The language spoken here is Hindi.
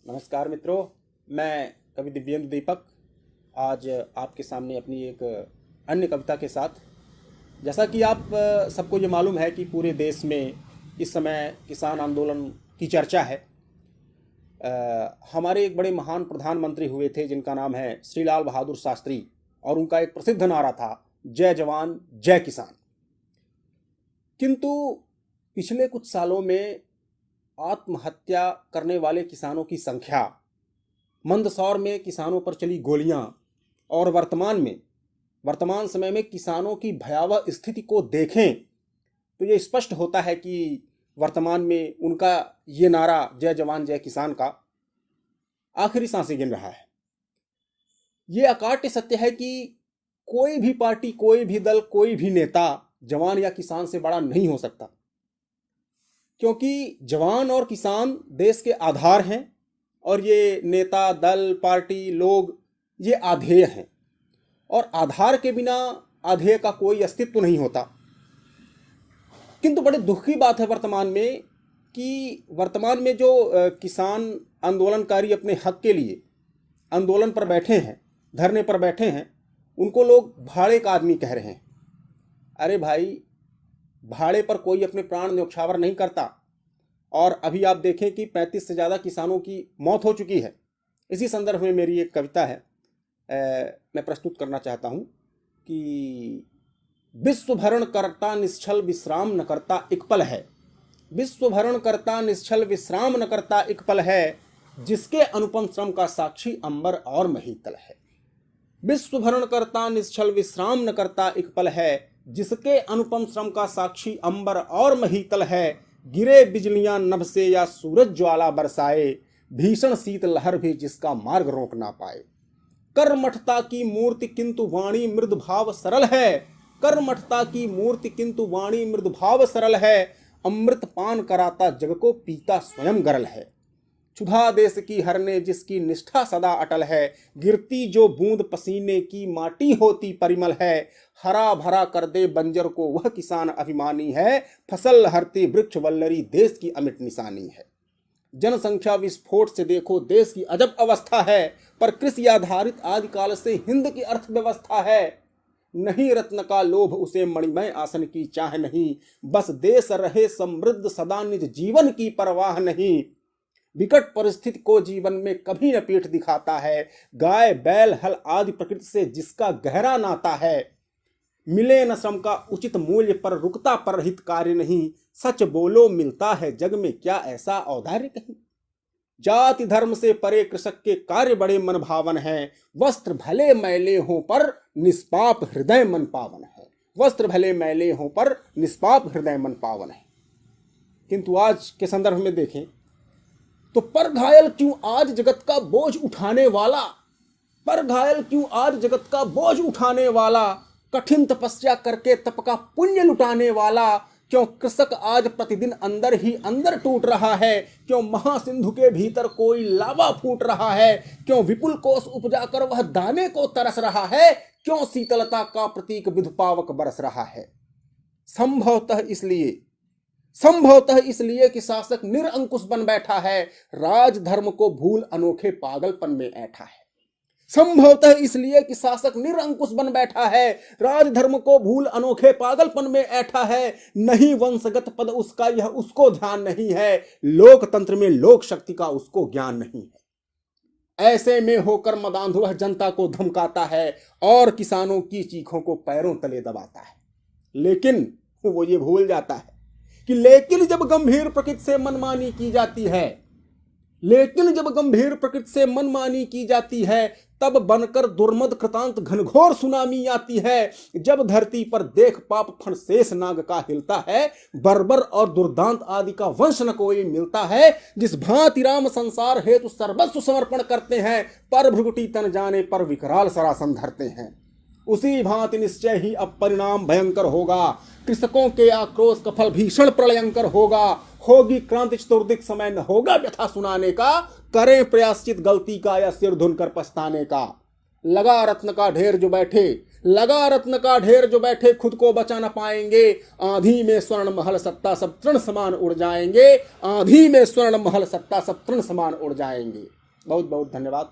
नमस्कार मित्रों, मैं कवि दिव्येंद्र दीपक आज आपके सामने अपनी एक अन्य कविता के साथ। जैसा कि आप सबको ये मालूम है कि पूरे देश में इस समय किसान आंदोलन की चर्चा है। हमारे एक बड़े महान प्रधानमंत्री हुए थे जिनका नाम है श्री लाल बहादुर शास्त्री, और उनका एक प्रसिद्ध नारा था, जय जवान जय किसान। किंतु पिछले कुछ सालों में आत्महत्या करने वाले किसानों की संख्या, मंदसौर में किसानों पर चली गोलियां और वर्तमान समय में किसानों की भयावह स्थिति को देखें तो ये स्पष्ट होता है कि वर्तमान में उनका ये नारा जय जवान जय किसान का आखिरी सांसें गिन रहा है। ये अकाट्य सत्य है कि कोई भी पार्टी, कोई भी दल, कोई भी नेता जवान या किसान से बड़ा नहीं हो सकता, क्योंकि जवान और किसान देश के आधार हैं और ये नेता, दल, पार्टी, लोग ये आधेय हैं, और आधार के बिना आधेय का कोई अस्तित्व नहीं होता। किंतु बड़े दुख की बात है वर्तमान में कि वर्तमान में जो किसान आंदोलनकारी अपने हक के लिए आंदोलन पर बैठे हैं, धरने पर बैठे हैं, उनको लोग भाड़े का आदमी कह रहे हैं। अरे भाई, भाड़े पर कोई अपने प्राण न्यौछावर नहीं करता। और अभी आप देखें कि 35 से ज़्यादा किसानों की मौत हो चुकी है। इसी संदर्भ में मेरी एक कविता है, मैं प्रस्तुत करना चाहता हूँ कि विश्व भरण करता निश्चल विश्राम न करता एक पल है। विश्व भरण करता निश्चल विश्राम न करता एक पल है, जिसके अनुपम श्रम का साक्षी अंबर और महीतल है। विश्व भरण करता निश्चल विश्राम न करता एक पल है, जिसके अनुपम श्रम का साक्षी अंबर और महीतल है। गिरे बिजलियां नभ से या सूरज ज्वाला बरसाए, भीषण शीत लहर भी जिसका मार्ग रोक ना पाए। कर्मठता की मूर्ति किंतु वाणी मृदु भाव सरल है। कर्मठता की मूर्ति किंतु वाणी मृदु भाव सरल है। अमृत पान कराता जग को पीता स्वयं गरल है। क्षुधा देश की हरने जिसकी निष्ठा सदा अटल है। गिरती जो बूंद पसीने की माटी होती परिमल है। हरा भरा कर दे बंजर को वह किसान अभिमानी है। फसल हरती वृक्ष वल्लरी देश की अमिट निशानी है। जनसंख्या विस्फोट से देखो देश की अजब अवस्था है, पर कृषि आधारित आदिकाल से हिंद की अर्थव्यवस्था है। नहीं रत्न का लोभ उसे मणिमय आसन की चाह नहीं, बस देश रहे समृद्ध सदा निज जीवन की परवाह नहीं। विकट परिस्थिति को जीवन में कभी न पीठ दिखाता है। गाय बैल हल आदि प्रकृति से जिसका गहरा नाता है। मिले न श्रम का उचित मूल्य पर रुकता परहित कार्य नहीं। सच बोलो मिलता है जग में क्या ऐसा औदार्य कहीं। जाति धर्म से परे कृषक के कार्य बड़े मन भावन हैं। वस्त्र भले मैले हों पर निष्पाप हृदय मन पावन है। वस्त्र भले मैले हों पर निष्पाप हृदय मन पावन है। किंतु आज के संदर्भ में देखें तो पर घायल क्यों आज जगत का बोझ उठाने वाला। पर घायल क्यों आज जगत का बोझ उठाने वाला। कठिन तपस्या करके तप का पुण्य लुटाने वाला। क्यों कृषक आज प्रतिदिन अंदर ही अंदर टूट रहा है। क्यों महासिंधु के भीतर कोई लावा फूट रहा है। क्यों विपुल कोष उपजा कर वह दाने को तरस रहा है। क्यों शीतलता का प्रतीक विधुपावक बरस रहा है। संभवतः इसलिए कि शासक निरंकुश बन बैठा है। राजधर्म को भूल अनोखे पागलपन में ऐठा है। संभवतः इसलिए कि शासक निरंकुश बन बैठा है। राजधर्म को भूल अनोखे पागलपन में ऐठा है। नहीं वंशगत पद उसका यह उसको ध्यान नहीं है। लोकतंत्र में लोक शक्ति का उसको ज्ञान नहीं है। ऐसे में होकर मदांध वह जनता को धमकाता है और किसानों की चीखों को पैरों तले दबाता है। लेकिन वो ये भूल जाता है कि लेकिन जब गंभीर प्रकृति से मनमानी की जाती है, तब बनकर दुर्मद कृतांत घनघोर सुनामी आती है। जब धरती पर देख पाप फण शेष नाग का हिलता है। बर्बर और दुर्दांत आदि का वंश न कोई मिलता है। जिस भांति राम संसार हेतु सर्वस्व समर्पण करते हैं, पर भ्रुकुटी तन जाने पर विकराल सरासन धरते हैं। उसी भांति निश्चय ही अब परिणाम भयंकर होगा। कृषकों के आक्रोश का फल भीषण प्रलयंकर होगा। होगी क्रांति चतुर्दिक, समय न होगा व्यथा सुनाने का। करें प्रयाश्चित गलती का या सिर धुनकर पछताने का। लगा रत्न का ढेर जो बैठे लगा रत्न का ढेर जो बैठे खुद को बचा न पाएंगे, आंधी में स्वर्ण महल सत्ता सब तृण समान उड़ जाएंगे, आंधी में स्वर्ण महल सत्ता सब तृण समान उड़ जाएंगे। बहुत बहुत धन्यवाद।